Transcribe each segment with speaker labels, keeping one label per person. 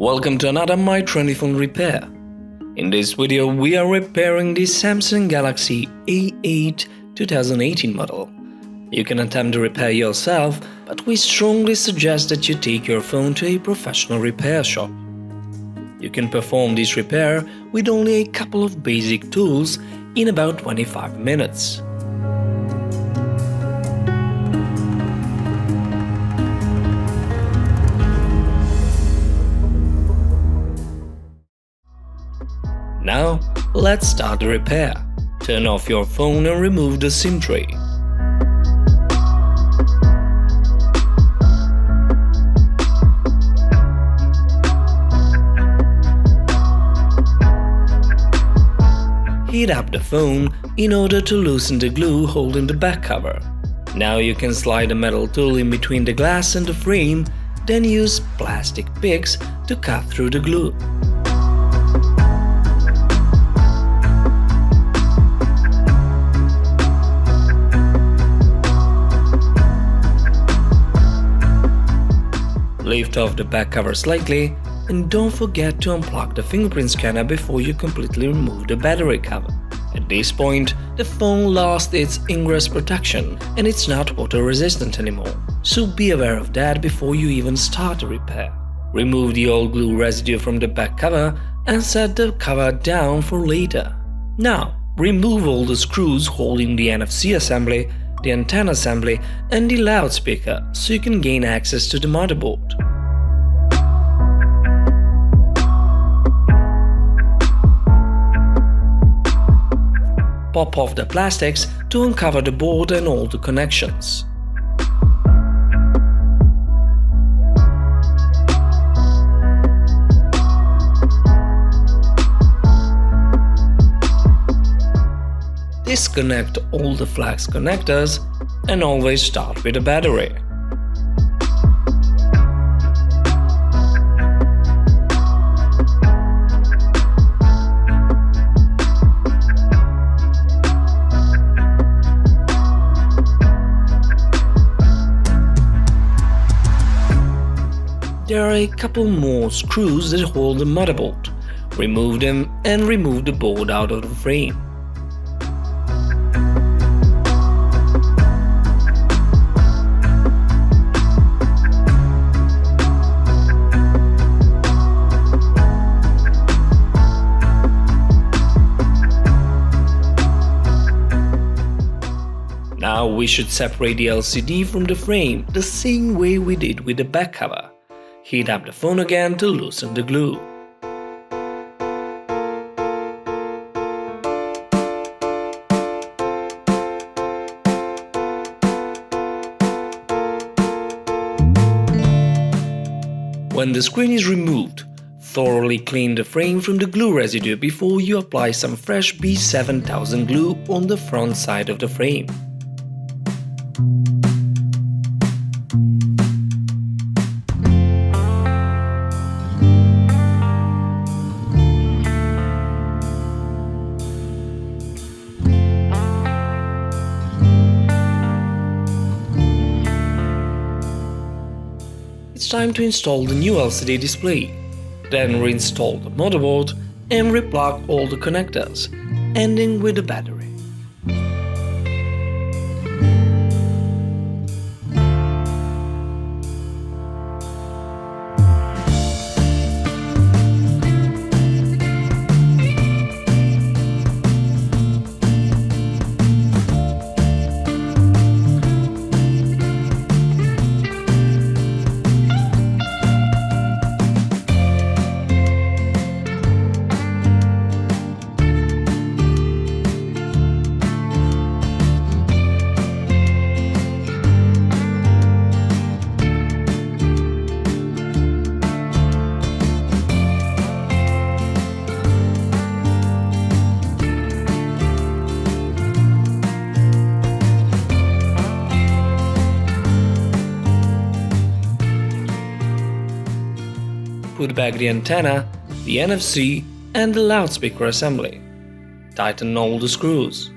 Speaker 1: Welcome to another MyTrendyPhone repair. In this video, we are repairing the Samsung Galaxy A8 2018 model. You can attempt the repair yourself, but we strongly suggest that you take your phone to a professional repair shop. You can perform this repair with only a couple of basic tools in about 25 minutes. Now, let's start the repair. Turn off your phone and remove the SIM tray. Heat up the phone in order to loosen the glue holding the back cover. Now you can slide a metal tool in between the glass and the frame, then use plastic picks to cut through the glue. Lift off the back cover slightly and don't forget to unplug the fingerprint scanner before you completely remove the battery cover. At this point, the phone lost its ingress protection and it's not water resistant anymore, so be aware of that before you even start the repair. Remove the old glue residue from the back cover and set the cover down for later. Now, remove all the screws holding the NFC assembly, the antenna assembly and the loudspeaker so you can gain access to the motherboard. Pop off the plastics to uncover the board and all the connections. Disconnect all the flex connectors and always start with the battery. There are a couple more screws that hold the motherboard. Remove them and remove the board out of the frame. Now we should separate the LCD from the frame the same way we did with the back cover. Heat up the phone again to loosen the glue. When the screen is removed, thoroughly clean the frame from the glue residue before you apply some fresh B7000 glue on the front side of the frame. It's time to install the new LCD display. Then reinstall the motherboard and replug all the connectors, ending with the battery. Put back the antenna, the NFC and the loudspeaker assembly. Tighten all the screws.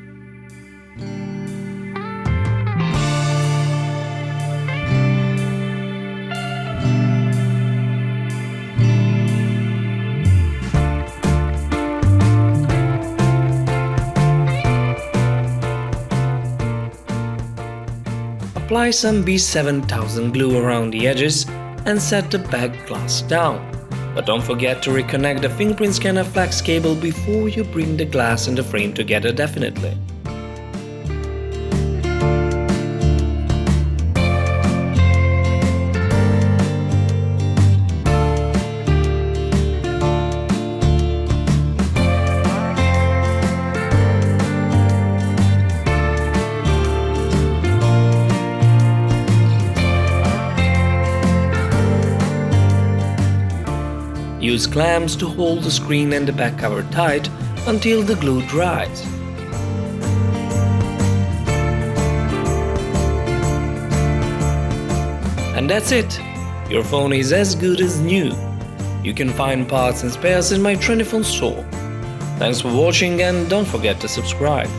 Speaker 1: apply some B7000 glue around the edges and set the back glass down. But don't forget to reconnect the fingerprint scanner flex cable before you bring the glass and the frame together definitely. Use clamps to hold the screen and the back cover tight until the glue dries. And that's it! Your phone is as good as new. You can find parts and spares in my MyTrendyPhone store. Thanks for watching and don't forget to subscribe.